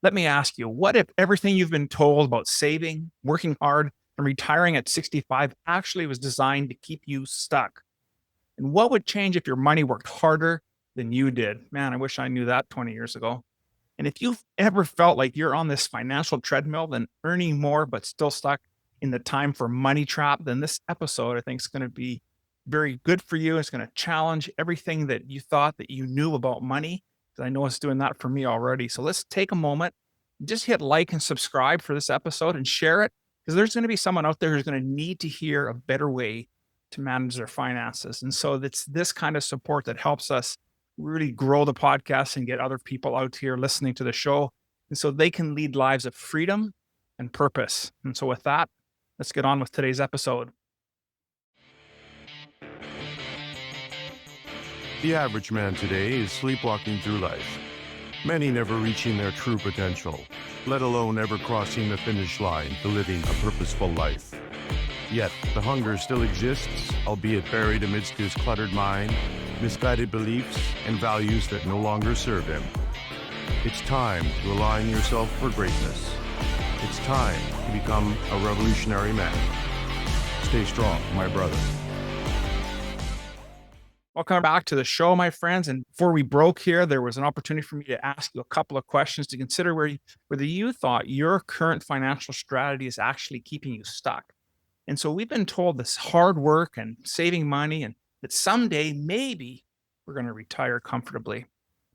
Let me ask you, what if everything you've been told about saving, working hard, and retiring at 65 actually was designed to keep you stuck? And what would change if your money worked harder than you did? Man, I wish I knew that 20 years ago. And if you've ever felt like you're on this financial treadmill, then earning more but still stuck in the time for money trap, then this episode I think is going to be very good for you. It's going to challenge everything that you thought that you knew about money. 'Cause I know it's doing that for me already. So let's take a moment, just hit like and subscribe for this episode and share it because there's going to be someone out there who's going to need to hear a better way to manage their finances. And so it's this kind of support that helps us really grow the podcast and get other people out here listening to the show. And so they can lead lives of freedom and purpose. And so with that, let's get on with today's episode. The average man today is sleepwalking through life, many never reaching their true potential, let alone ever crossing the finish line to living a purposeful life. Yet, the hunger still exists, albeit buried amidst his cluttered mind, misguided beliefs, and values that no longer serve him. It's time to align yourself for greatness. It's time to become a revolutionary man. Stay strong, my brother. Welcome back to the show, my friends. And before we broke here, there was an opportunity for me to ask you a couple of questions to consider whether you thought your current financial strategy is actually keeping you stuck. And so we've been told this hard work and saving money and that someday maybe we're going to retire comfortably.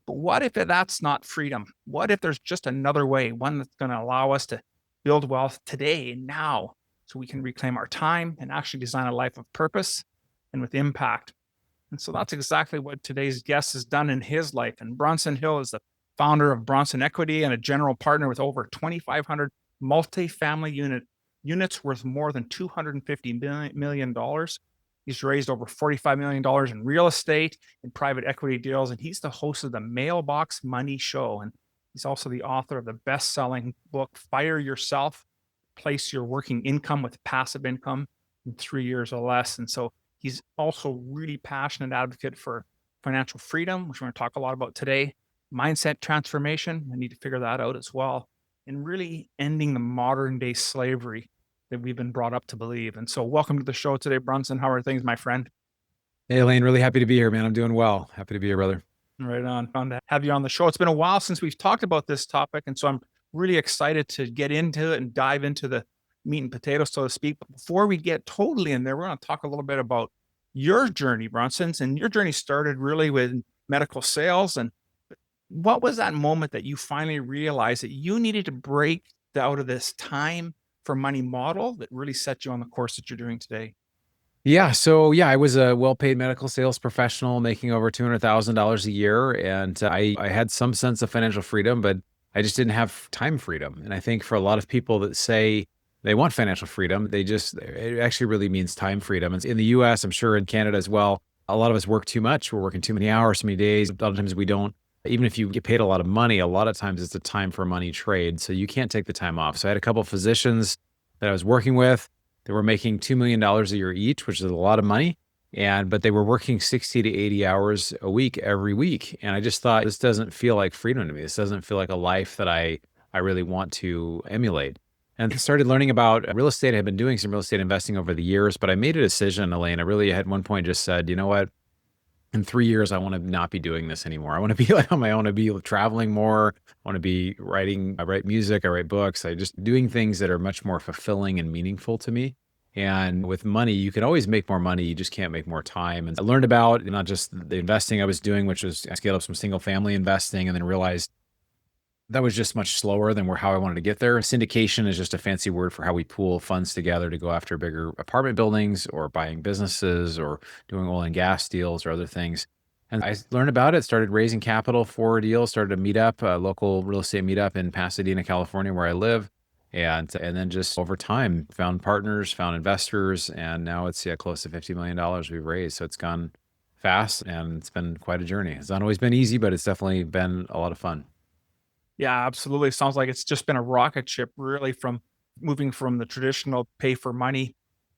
But what if that's not freedom? What if there's just another way, one that's going to allow us to build wealth today and now so we can reclaim our time and actually design a life of purpose and with impact? And so that's exactly what today's guest has done in his life. And Bronson Hill is the founder of Bronson Equity and a general partner with over 2,500 multifamily units worth more than $250 million. He's raised over $45 million in real estate and private equity deals. And he's the host of the Mailbox Money Show. And he's also the author of the best-selling book, Fire Yourself, Place Your Working Income with Passive Income in 3 years or less. And so he's also really passionate advocate for financial freedom, which we're going to talk a lot about today, mindset transformation. I need to figure that out as well, and really ending the modern day slavery that we've been brought up to believe. And so welcome to the show today, Bronson. How are things, my friend? Hey, Elaine, really happy to be here, man. I'm doing well. Happy to be here, brother. Right on. Fun to have you on the show. It's been a while since we've talked about this topic. And so I'm really excited to get into it and dive into the meat and potatoes, so to speak. But before we get totally in there, we're going to talk a little bit about your journey, Bronson's. And your journey started really with medical sales. And what was that moment that you finally realized that you needed to break out of this time for money model that really set you on the course that you're doing today? Yeah. So I was a well-paid medical sales professional making over $200,000 a year. And I had some sense of financial freedom, but I just didn't have time freedom. And I think for a lot of people that say they want financial freedom, it actually really means time freedom. And in the US, I'm sure in Canada as well, a lot of us work too much. We're working too many hours, so many days. A lot of times we don't. Even if you get paid a lot of money, a lot of times it's a time for money trade. So you can't take the time off. So I had a couple of physicians that I was working with that were making $2 million a year each, which is a lot of money. But they were working 60 to 80 hours a week every week. And I just thought, this doesn't feel like freedom to me. This doesn't feel like a life that I really want to emulate. And started learning about real estate. I had been doing some real estate investing over the years, but I made a decision, Elaine. I really at one point just said, you know what? In 3 years, I want to not be doing this anymore. I want to be like on my own. I want to be traveling more. I want to be writing. I write music. I write books. I just doing things that are much more fulfilling and meaningful to me. And with money, you can always make more money. You just can't make more time. And I learned about not just the investing I was doing, which was I scaled up some single family investing and then realized that was just much slower than how I wanted to get there. Syndication is just a fancy word for how we pool funds together to go after bigger apartment buildings or buying businesses or doing oil and gas deals or other things. And I learned about it, started raising capital for deals, started a meetup, a local real estate meetup in Pasadena, California, where I live. And then just over time, found partners, found investors, and now it's close to $50 million we've raised. So it's gone fast and it's been quite a journey. It's not always been easy, but it's definitely been a lot of fun. Yeah, absolutely. Sounds like it's just been a rocket ship, really, from moving from the traditional pay for money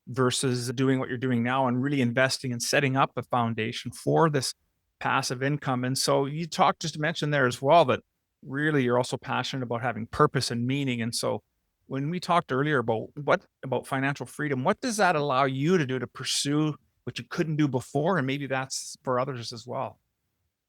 versus doing what you're doing now and really investing and setting up a foundation for this passive income. And so you talked, just mentioned there as well, that really you're also passionate about having purpose and meaning. And so when we talked earlier about financial freedom, what does that allow you to do to pursue what you couldn't do before? And maybe that's for others as well.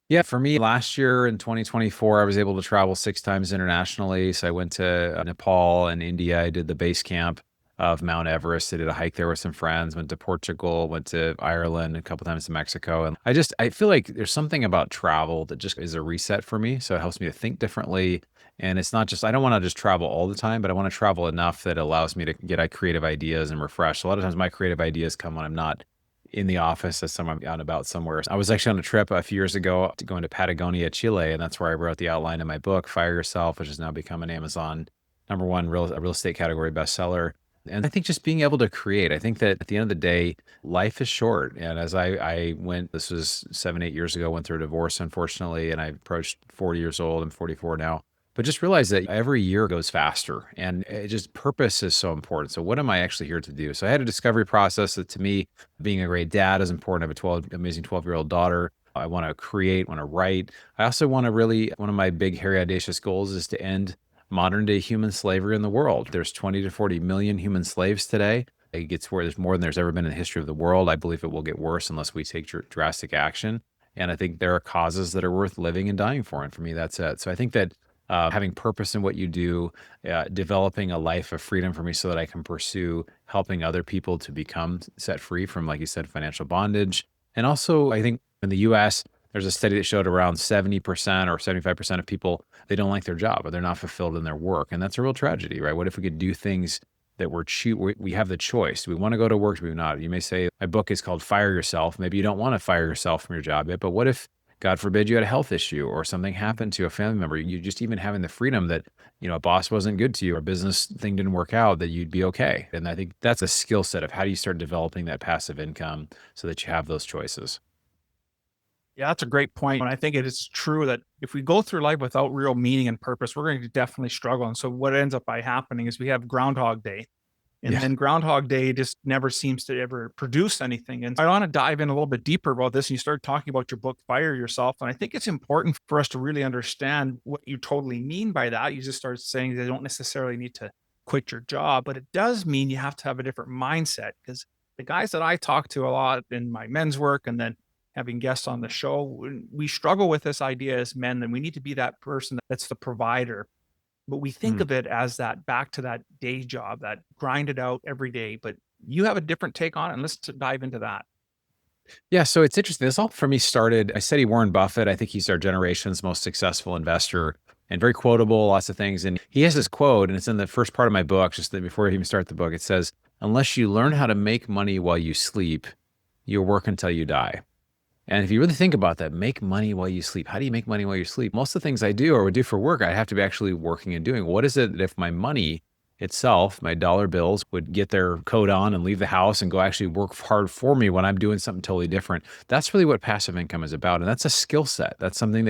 Yeah, for me, last year in 2024, I was able to travel 6 times internationally. So I went to Nepal and India. I did the base camp of Mount Everest. I did a hike there with some friends, went to Portugal, went to Ireland, a couple times to Mexico. And I feel like there's something about travel that just is a reset for me. So it helps me to think differently. And it's not just, I don't want to just travel all the time, but I want to travel enough that allows me to get creative ideas and refresh. A lot of times my creative ideas come when I'm not in the office as someone out and about somewhere. I was actually on a trip a few years ago to going to Patagonia, Chile, and that's where I wrote the outline of my book, Fire Yourself, which has now become an Amazon #1 real estate category bestseller. And I think just being able to create, I think that at the end of the day, life is short. And as I went, this was 7, 8 years ago, went through a divorce, unfortunately, and I approached 40 years old. I'm 44 now. But just realize that every year goes faster and purpose is so important. So what am I actually here to do? So I had a discovery process that to me, being a great dad is important. I have amazing 12-year-old daughter. I want to create, want to write. I also want to one of my big, hairy, audacious goals is to end modern day human slavery in the world. There's 20 to 40 million human slaves today. It gets where there's more than there's ever been in the history of the world. I believe it will get worse unless we take drastic action. And I think there are causes that are worth living and dying for. And for me, that's it. So I think that having purpose in what you do, developing a life of freedom for me so that I can pursue helping other people to become set free from, like you said, financial bondage. And also, I think in the US, there's a study that showed around 70% or 75% of people, they don't like their job or they're not fulfilled in their work. And that's a real tragedy, right? What if we could do things that we have the choice? Do we want to go to work? Do we not? You may say, my book is called Fire Yourself. Maybe you don't want to fire yourself from your job yet, but what if, God forbid, you had a health issue or something happened to a family member? You just even having the freedom that, a boss wasn't good to you or a business thing didn't work out, that you'd be okay. And I think that's a skill set of how do you start developing that passive income so that you have those choices. Yeah, that's a great point. And I think it is true that if we go through life without real meaning and purpose, we're going to definitely struggle. And so what ends up by happening is we have Groundhog Day. And Yeah. then Groundhog Day just never seems to ever produce anything. And I want to dive in a little bit deeper about this. And you started talking about your book, Fire Yourself. And I think it's important for us to really understand what you totally mean by that. You just started saying they don't necessarily need to quit your job, but it does mean you have to have a different mindset, because the guys that I talk to a lot in my men's work and then having guests on the show, we struggle with this idea as men that we need to be that person that's the provider, but we think Mm. of it as that back to that day job, that grind it out every day. But you have a different take on it. And let's dive into that. Yeah, so it's interesting. This all for me started, I study Warren Buffett. I think he's our generation's most successful investor and very quotable, lots of things. And he has this quote, and it's in the first part of my book, just before I even start the book. It says, unless you learn how to make money while you sleep, you'll work until you die. And if you really think about that, make money while you sleep. How do you make money while you sleep? Most of the things I do or would do for work, I have to be actually working and doing. What is it that if my money itself, my dollar bills, would get their coat on and leave the house and go actually work hard for me when I'm doing something totally different? That's really what passive income is about. And that's a skill set. That's something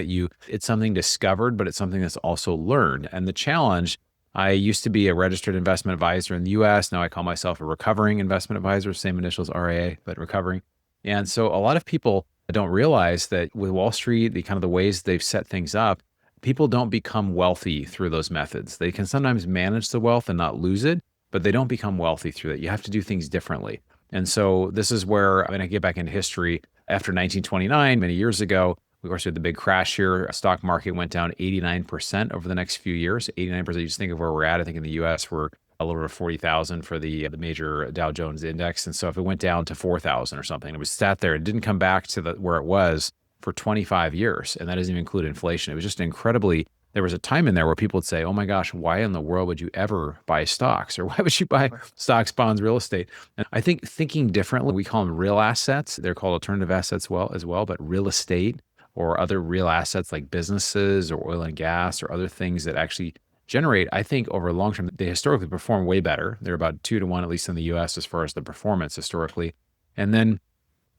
it's something discovered, but it's something that's also learned. And the challenge, I used to be a registered investment advisor in the US. Now I call myself a recovering investment advisor, same initials, RIA, but recovering. And so a lot of people don't realize that with Wall Street, the ways they've set things up, people don't become wealthy through those methods. They can sometimes manage the wealth and not lose it, but they don't become wealthy through it. You have to do things differently. And so this is where, when I get back into history, after 1929, many years ago, of course, we had the big crash here. Stock market went down 89% over the next few years. 89%, you just think of where we're at. I think in the US, we're a little over 40,000 for the major Dow Jones index. And so if it went down to 4,000 or something, it was sat there. It didn't come back to where it was for 25 years. And that doesn't even include inflation. It was just there was a time in there where people would say, oh my gosh, why in the world would you ever buy stocks? Or why would you buy stocks, bonds, real estate? And I think thinking differently, we call them real assets. They're called alternative assets as well, but real estate or other real assets like businesses or oil and gas or other things that actually generate, I think over long term, they historically perform way better. They're about 2 to 1, at least in the US, as far as the performance historically. And then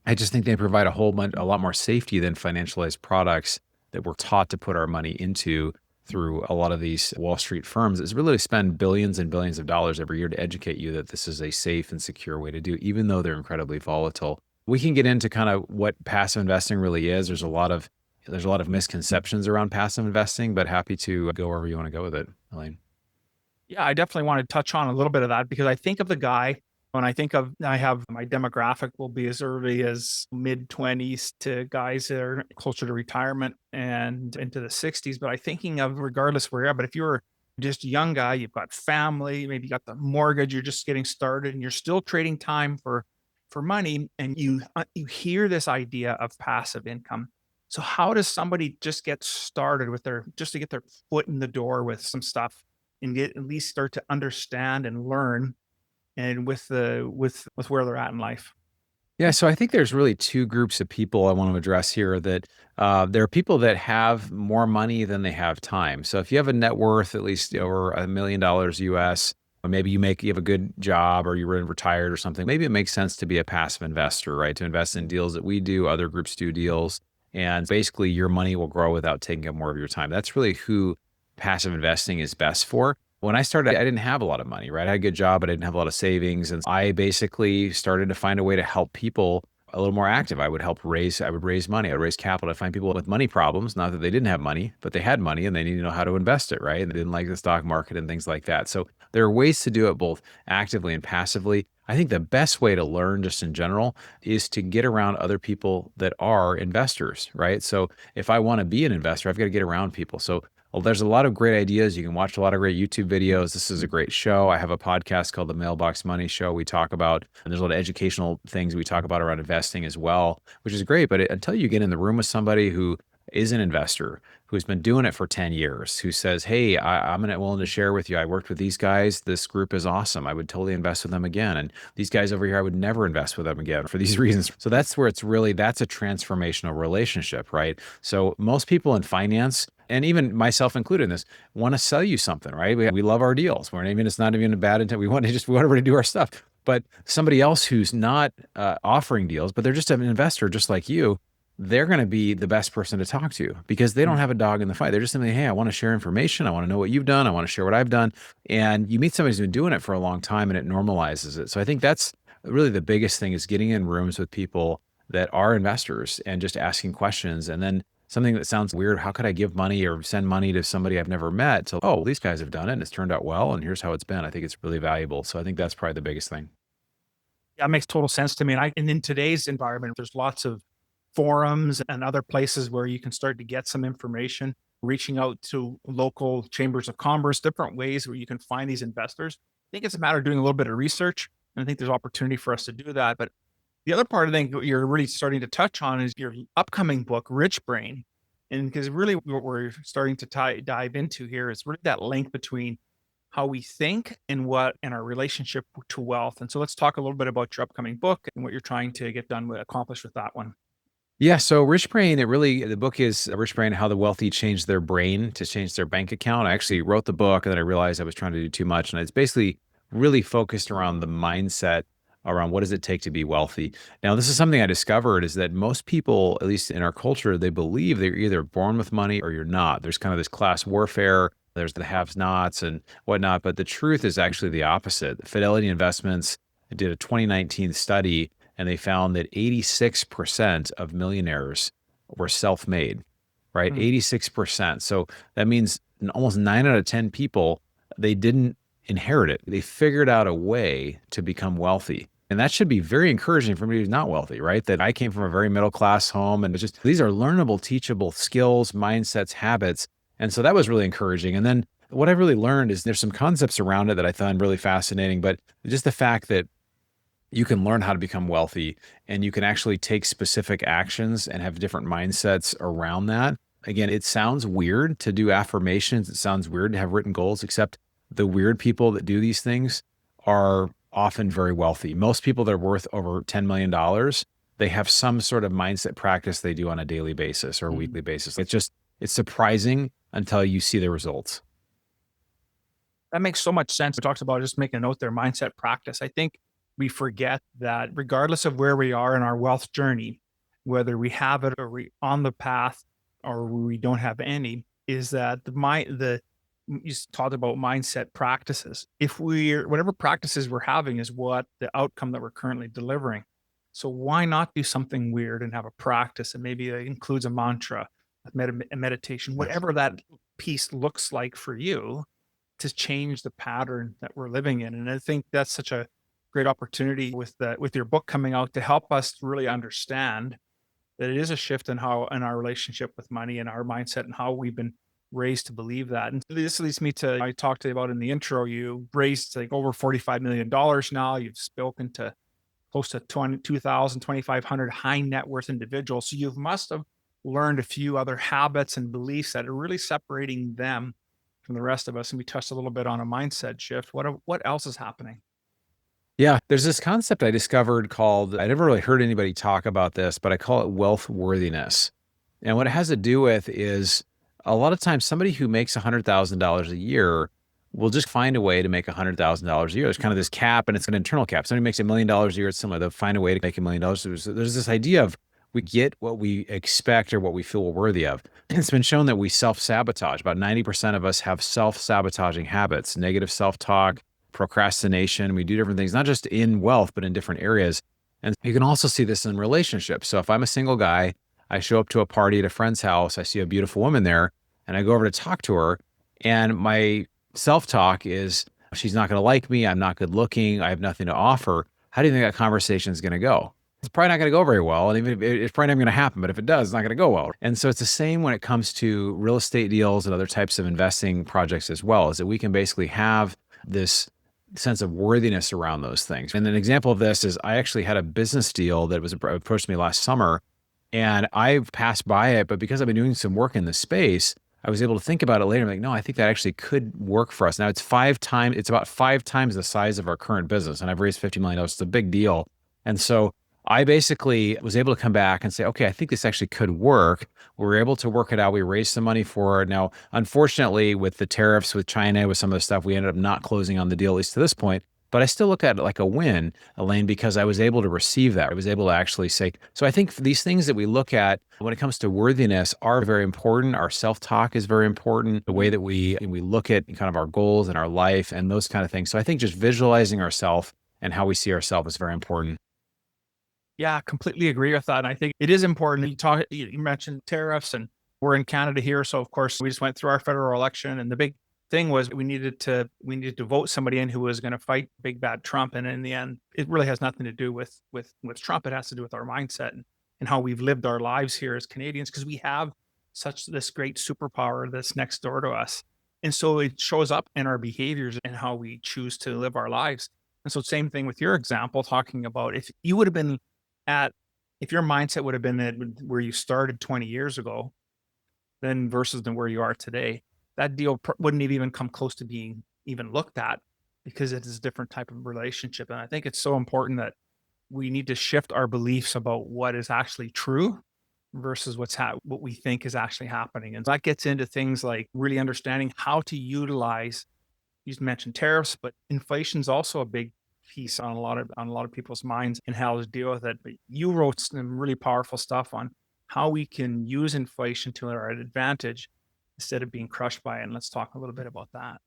I just think they provide a lot more safety than financialized products that we're taught to put our money into through a lot of these Wall Street firms. Is really to spend billions and billions of dollars every year to educate you that this is a safe and secure way to do, even though they're incredibly volatile. We can get into kind of what passive investing really is. There's a lot of there's a lot of misconceptions around passive investing, but happy to go wherever you want to go with it, Elaine. Yeah, I definitely want to touch on a little bit of that because I think of the guy when I have my demographic will be as early as mid 20s to guys that are closer to retirement and into the 60s. But I'm thinking of regardless where you are, but if you're just a young guy, you've got family, maybe you got the mortgage, you're just getting started and you're still trading time for money and you hear this idea of passive income. So how does somebody just get started with their just to get their foot in the door with some stuff and get at least start to understand and learn and with where they're at in life. Yeah, so I think there's really two groups of people I want to address here. That there are people that have more money than they have time. So if you have a net worth at least over $1 million US, or maybe you have a good job or you're retired or something, maybe it makes sense to be a passive investor, right? To invest in deals that we do, other groups do deals, and basically your money will grow without taking up more of your time. That's really who passive investing is best for. When I started, I didn't have a lot of money, right? I had a good job, but I didn't have a lot of savings. And I basically started to find a way to help people a little more active. I would raise money. I would raise capital. I find people with money problems, not that they didn't have money, but they had money and they needed to know how to invest it, right? And they didn't like the stock market and things like that. So there are ways to do it both actively and passively. I think the best way to learn just in general is to get around other people that are investors, right? So if I want to be an investor, I've got to get around people. So well, there's a lot of great ideas. You can watch a lot of great YouTube videos. This is a great show. I have a podcast called The Mailbox Money Show. We talk about, and there's a lot of educational things we talk about around investing as well, which is great. But until you get in the room with somebody who is an investor, who's been doing it for 10 years, who says, hey, I'm willing to share with you. I worked with these guys. This group is awesome. I would totally invest with them again. And these guys over here, I would never invest with them again for these reasons. So that's where that's a transformational relationship, right? So most people in finance, and even myself included in this, want to sell you something, right? We love our deals. It's not even a bad intent. We want everybody to do our stuff. But somebody else who's not offering deals, but they're just an investor just like you, they're going to be the best person to talk to because they don't have a dog in the fight. They're just simply, hey, I want to share information. I want to know what you've done. I want to share what I've done. And you meet somebody who's been doing it for a long time and it normalizes it. So I think that's really the biggest thing is getting in rooms with people that are investors and just asking questions. And then something that sounds weird, how could I give money or send money to somebody I've never met? So, oh, these guys have done it and it's turned out well. And here's how it's been. I think it's really valuable. So I think that's probably the biggest thing. Yeah, it makes total sense to me. And in today's environment, there's lots of forums and other places where you can start to get some information, reaching out to local chambers of commerce, different ways where you can find these investors. I think it's a matter of doing a little bit of research. And I think there's opportunity for us to do that. But the other part I think you're really starting to touch on is your upcoming book, Rich Brain. And because really what we're starting to dive into here is really that link between how we think and our relationship to wealth. And so let's talk a little bit about your upcoming book and what you're trying to accomplish with that one. Yeah. So Rich Brain, the book is Rich Brain, How the Wealthy Change Their Brain to Change Their Bank Account. I actually wrote the book and then I realized I was trying to do too much. And it's basically really focused around the mindset around what does it take to be wealthy. Now, this is something I discovered is that most people, at least in our culture, they believe they're either born with money or you're not. There's kind of this class warfare. There's the haves nots and whatnot. But the truth is actually the opposite. Fidelity Investments did a 2019 study and they found that 86% of millionaires were self-made, right? 86%. So that means almost 9 out of 10 people, they didn't inherit it. They figured out a way to become wealthy. And that should be very encouraging for me who's not wealthy, right? That I came from a very middle-class home and these are learnable, teachable skills, mindsets, habits. And so that was really encouraging. And then what I really learned is there's some concepts around it that I found really fascinating, but just the fact that you can learn how to become wealthy and you can actually take specific actions and have different mindsets around that. Again, it sounds weird to do affirmations. It sounds weird to have written goals, except the weird people that do these things are often very wealthy. Most people that are worth over $10 million, they have some sort of mindset practice they do on a daily basis or a weekly basis. It's surprising until you see the results. That makes so much sense. We talked about just making a note there, mindset practice. I think we forget that regardless of where we are in our wealth journey, whether we have it or we on the path or we don't have any, is that you talked about mindset practices. If whatever practices we're having is what the outcome that we're currently delivering. So why not do something weird and have a practice and maybe it includes a mantra meditation, Yes. whatever that piece looks like for you, to change the pattern that we're living in. And I think that's such a great opportunity with your book coming out to help us really understand that it is a shift in how in our relationship with money and our mindset and how we've been raised to believe that. And this leads me to I talked to you about in the intro. You raised like over $45 million now. You've spoken to close to 2,500 high net worth individuals. So you must have learned a few other habits and beliefs that are really separating them from the rest of us. And we touched a little bit on a mindset shift. What else is happening? Yeah, there's this concept I discovered called, I never really heard anybody talk about this, but I call it wealth worthiness. And what it has to do with is a lot of times somebody who makes $100,000 a year will just find a way to make $100,000 a year. There's kind of this cap, and it's an internal cap. Somebody makes $1 million a year, it's similar. They'll find a way to make $1 million. So there's this idea of we get what we expect or what we feel we're worthy of. It's been shown that we self-sabotage. About 90% of us have self-sabotaging habits, negative self-talk, procrastination. We do different things, not just in wealth, but in different areas. And you can also see this in relationships. So if I'm a single guy, I show up to a party at a friend's house, I see a beautiful woman there, and I go over to talk to her, and my self-talk is, she's not going to like me, I'm not good looking, I have nothing to offer. How do you think that conversation is going to go? It's probably not going to go very well. And even if it's probably not going to happen, but if it does, it's not going to go well. And so it's the same when it comes to real estate deals and other types of investing projects as well, is that we can basically have this sense of worthiness around those things. And an example of this is I actually had a business deal that was approached me last summer, and I've passed by it, but because I've been doing some work in this space, I was able to think about it later. I'm like, no, I think that actually could work for us. Now it's about 5 times the size of our current business. And I've raised $50 million. It's a big deal. And so I basically was able to come back and say, okay, I think this actually could work. We were able to work it out. We raised some money for it. Now, unfortunately, with the tariffs with China, with some of the stuff, we ended up not closing on the deal, at least to this point. But I still look at it like a win, Elaine, because I was able to receive that. I was able to actually say, so I think these things that we look at when it comes to worthiness are very important. Our self-talk is very important. The way that we look at kind of our goals and our life and those kind of things. So I think just visualizing ourselves and how we see ourselves is very important. Yeah, completely agree with that. And I think it is important. You mentioned tariffs, and we're in Canada here. So of course we just went through our federal election, and the big thing was we needed to vote somebody in who was going to fight big bad Trump. And in the end, it really has nothing to do with Trump. It has to do with our mindset and how we've lived our lives here as Canadians, because we have such this great superpower that's next door to us. And so it shows up in our behaviors and how we choose to live our lives. And so same thing with your example, talking about if you would have been at if your mindset would have been at where you started 20 years ago, then versus than where you are today, that deal wouldn't have even come close to being even looked at, because it is a different type of relationship. And I think it's so important that we need to shift our beliefs about what is actually true versus what we think is actually happening. And that gets into things like really understanding how to utilize, you mentioned tariffs, but inflation's also a big piece on a lot of people's minds and how to deal with it. But you wrote some really powerful stuff on how we can use inflation to our advantage instead of being crushed by it. And let's talk a little bit about that.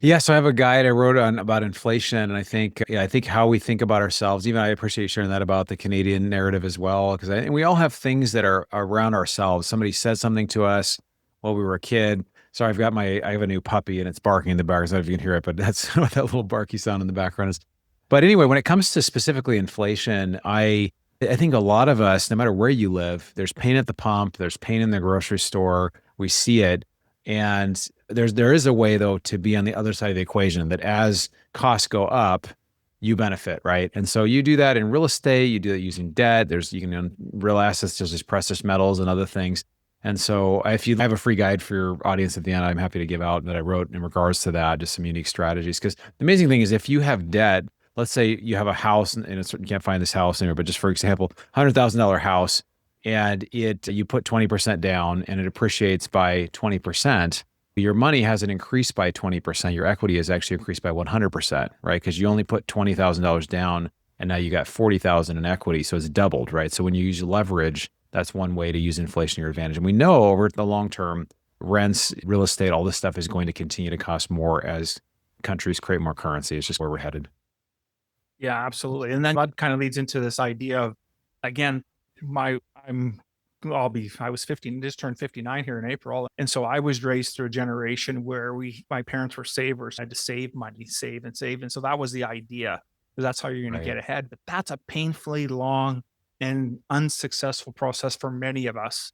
Yeah, so I have a guide I wrote on about inflation, and I think how we think about ourselves. Even I appreciate you sharing that about the Canadian narrative as well, because and we all have things that are around ourselves. Somebody said something to us while we were a kid. Sorry, I have a new puppy and it's barking in the background. I don't know if you can hear it, but that's what that little barky sound in the background is. But anyway, when it comes to specifically inflation, I think a lot of us, no matter where you live, there's pain at the pump, there's pain in the grocery store. We see it. And there is a way though to be on the other side of the equation, that as costs go up, you benefit, right? And so you do that in real estate, you do that using debt. You can own real assets, there's just precious metals and other things. And so if you have a free guide for your audience at the end, I'm happy to give out that I wrote in regards to that, just some unique strategies. Because the amazing thing is if you have debt, let's say you have a house and you can't find this house anywhere, but just for example, $100,000 house, and you put 20% down and it appreciates by 20%, your money hasn't increased by 20%. Your equity has actually increased by 100%, right? Because you only put $20,000 down and now you got 40,000 in equity. So it's doubled, right? So when you use leverage, that's one way to use inflation to your advantage. And we know over the long term, rents, real estate, all this stuff is going to continue to cost more as countries create more currency. It's just where we're headed. Yeah, absolutely. And then that kind of leads into this idea of, again, I'm I was 50, just turned 59 here in April. And so I was raised through a generation where my parents were savers. I had to save money, save and save. And so that was the idea, because that's how you're going to get Right. ahead. But that's a painfully long and unsuccessful process for many of us,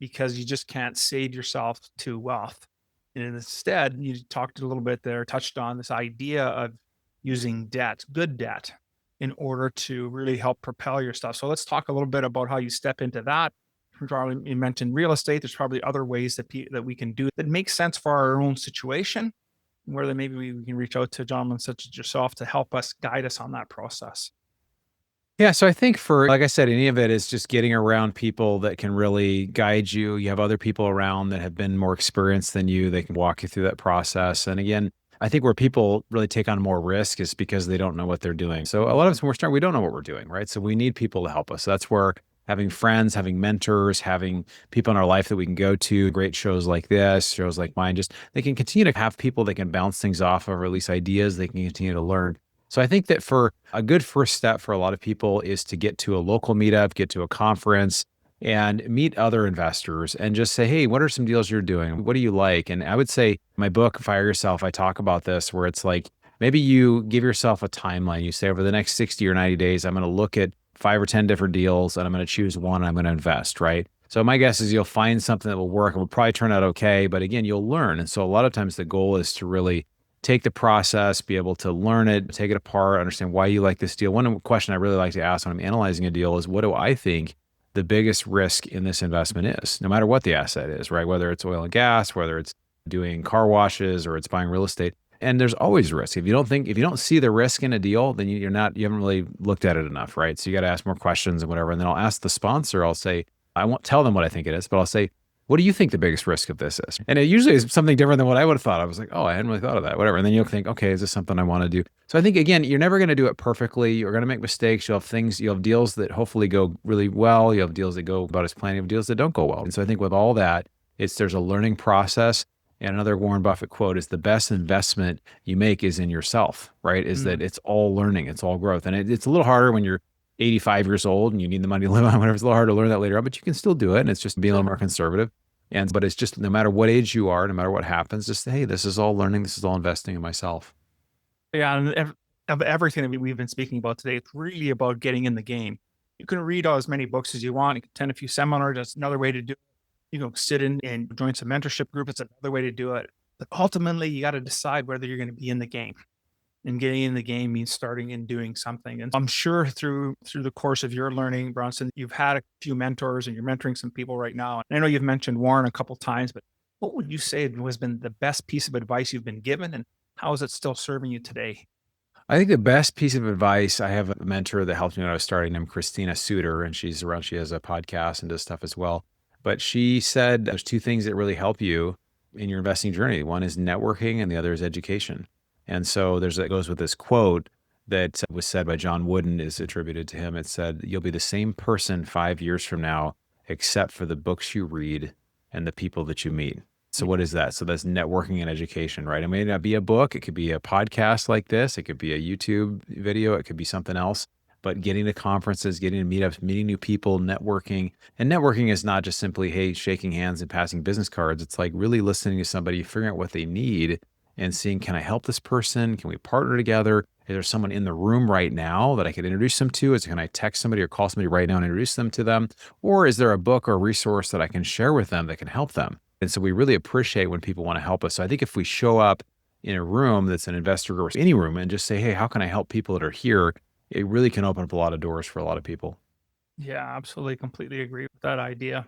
because you just can't save yourself to wealth. And instead, you talked a little bit there, touched on this idea of using debt, good debt, in order to really help propel your stuff. So let's talk a little bit about how you step into that. Probably you mentioned real estate. There's probably other ways that we can do that make sense for our own situation, where then maybe we can reach out to gentlemen such as yourself to help us guide us on that process. Yeah, so I think like I said, any of it is just getting around people that can really guide you. You have other people around that have been more experienced than you. They can walk you through that process. And again, I think where people really take on more risk is because they don't know what they're doing. So a lot of us when we're starting, we don't know what we're doing, right? So we need people to help us. So that's where having friends, having mentors, having people in our life that we can go to, great shows like this, shows like mine, just they can continue to have people they can bounce things off of, or at least ideas they can continue to learn. So I think that for a good first step for a lot of people is to get to a local meetup, get to a conference and meet other investors and just say, hey, what are some deals you're doing? What do you like? And I would say my book, Fire Yourself, I talk about this where it's like, maybe you give yourself a timeline. You say over the next 60 or 90 days, I'm going to look at 5 or 10 different deals and I'm going to choose one and I'm going to invest, right? So my guess is you'll find something that will work. It will probably turn out okay, but again, you'll learn. And so a lot of times the goal is to really take the process, be able to learn it, take it apart, understand why you like this deal. One question I really like to ask when I'm analyzing a deal is, what do I think the biggest risk in this investment is, no matter what the asset is, right? Whether it's oil and gas, whether it's doing car washes or it's buying real estate. And there's always risk. If you don't see the risk in a deal, then you haven't really looked at it enough, right? So you got to ask more questions and whatever. And then I'll ask the sponsor, I'll say, I won't tell them what I think it is, but I'll say, what do you think the biggest risk of this is? And it usually is something different than what I would have thought. I was like, oh, I hadn't really thought of that, whatever. And then you'll think, okay, is this something I want to do? So I think, again, you're never going to do it perfectly. You're going to make mistakes. You'll have deals that hopefully go really well. You have deals that go about as planned. You have deals that don't go well. And so I think with all that, there's a learning process. And another Warren Buffett quote is, the best investment you make is in yourself, right? Is that it's all learning, it's all growth. And it's a little harder when you're 85 years old and you need the money to live on, whatever. It's a little hard to learn that later on, but you can still do it. And it's just being a little more conservative. But it's just, no matter what age you are, no matter what happens, just, hey, this is all learning. This is all investing in myself. Yeah, and of everything that we've been speaking about today, it's really about getting in the game. You can read as many books as you want. You can attend a few seminars. That's another way to do it. You can sit in and join some mentorship group. It's another way to do it. But ultimately, you got to decide whether you're going to be in the game. And getting in the game means starting and doing something. And I'm sure through the course of your learning, Bronson, you've had a few mentors and you're mentoring some people right now. And I know you've mentioned Warren a couple of times, but what would you say has been the best piece of advice you've been given, and how is it still serving you today? I think the best piece of advice, I have a mentor that helped me when I was starting, named Christina Suter, and she's around. She has a podcast and does stuff as well. But she said there's 2 things that really help you in your investing journey. One is networking and the other is education. And so it goes with this quote that was said by John Wooden, is attributed to him. It said, you'll be the same person 5 years from now, except for the books you read and the people that you meet. So what is that? So that's networking and education, right? It may not be a book. It could be a podcast like this. It could be a YouTube video. It could be something else. But getting to conferences, getting to meetups, meeting new people, networking. And networking is not just simply, hey, shaking hands and passing business cards. It's like really listening to somebody, figuring out what they need and seeing, can I help this person? Can we partner together? Is there someone in the room right now that I could introduce them to? Can I text somebody or call somebody right now and introduce them to them? Or is there a book or resource that I can share with them that can help them? And so we really appreciate when people want to help us. So I think if we show up in a room that's an investor or any room and just say, hey, how can I help people that are here? It really can open up a lot of doors for a lot of people. Yeah, absolutely. Completely agree with that idea.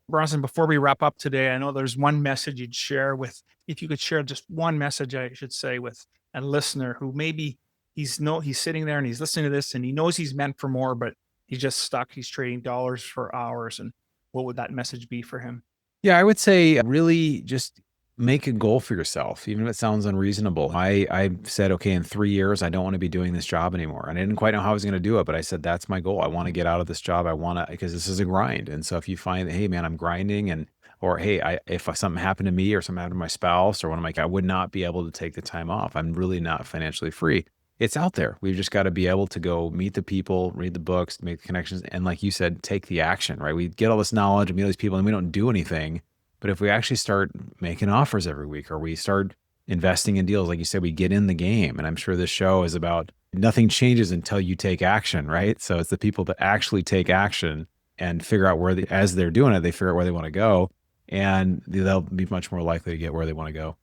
Bronson, before we wrap up today, I know there's one message you'd share if you could share just one message, I should say, with a listener who maybe he's sitting there and he's listening to this and he knows he's meant for more, but he's just stuck. He's trading dollars for hours. And what would that message be for him? Yeah, I would say really just make a goal for yourself, even if it sounds unreasonable. I said, okay, in 3 years, I don't want to be doing this job anymore. And I didn't quite know how I was going to do it, but I said, that's my goal. I want to get out of this job. Because this is a grind. And so if you find that, hey man, I'm grinding or hey, if something happened to me or something happened to my spouse or one of my, I would not be able to take the time off. I'm really not financially free. it's out there. We've just got to be able to go meet the people, read the books, make the connections, and like you said, take the action, right? We get all this knowledge and meet all these people and we don't do anything. But if we actually start making offers every week, or we start investing in deals, like you said, we get in the game. And I'm sure this show is about nothing changes until you take action, right? So it's the people that actually take action and figure out as they're doing it, they figure out where they want to go, and they'll be much more likely to get where they want to go.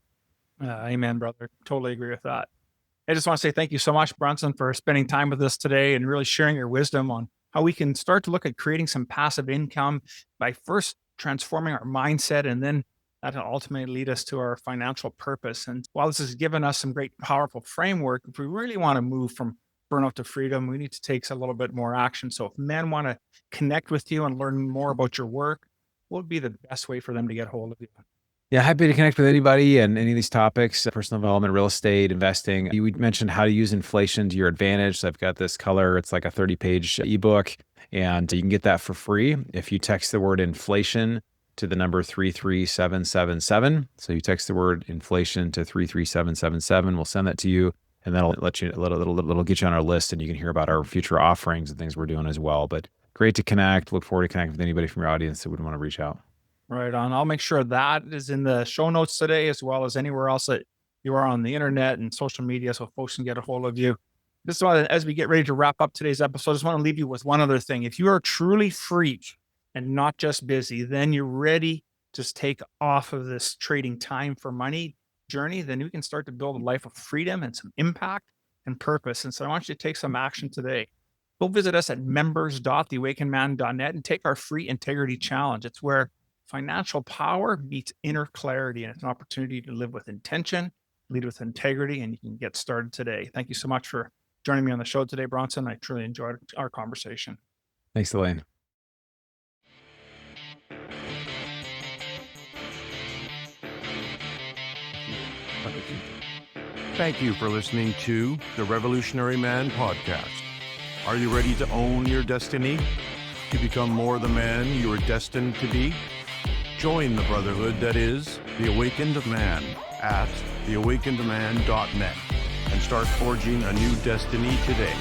Amen, brother. Totally agree with that. I just want to say thank you so much, Bronson, for spending time with us today and really sharing your wisdom on how we can start to look at creating some passive income by first transforming our mindset, and then that'll ultimately lead us to our financial purpose. And while this has given us some great, powerful framework, if we really want to move from burnout to freedom, we need to take a little bit more action. So if men want to connect with you and learn more about your work, what would be the best way for them to get hold of you? Yeah, happy to connect with anybody and any of these topics, personal development, real estate, investing. We mentioned how to use inflation to your advantage. So I've got this color. It's like a 30-page ebook, and you can get that for free if you text the word inflation to the number 33777. So you text the word inflation to 33777. We'll send that to you, and that'll it'll get you on our list, and you can hear about our future offerings and things we're doing as well. But great to connect. Look forward to connecting with anybody from your audience that would want to reach out. Right on. I'll make sure that is in the show notes today, as well as anywhere else that you are on the internet and social media, so folks can get a hold of you. This is why, as we get ready to wrap up today's episode, I just want to leave you with one other thing. If you are truly free and not just busy, then you're ready to take off of this trading time for money journey, then you can start to build a life of freedom and some impact and purpose. And so I want you to take some action today. Go visit us at members.theawakenedman.net and take our free integrity challenge. It's where financial power meets inner clarity, and it's an opportunity to live with intention, lead with integrity, and you can get started today. Thank you so much for joining me on the show today, Bronson. I truly enjoyed our conversation. Thanks, Elaine. Thank you for listening to the Revolutionary Man podcast. Are you ready to own your destiny? To become more the man you are destined to be? Join the brotherhood that is The Awakened Man at theawakenedman.net and start forging a new destiny today.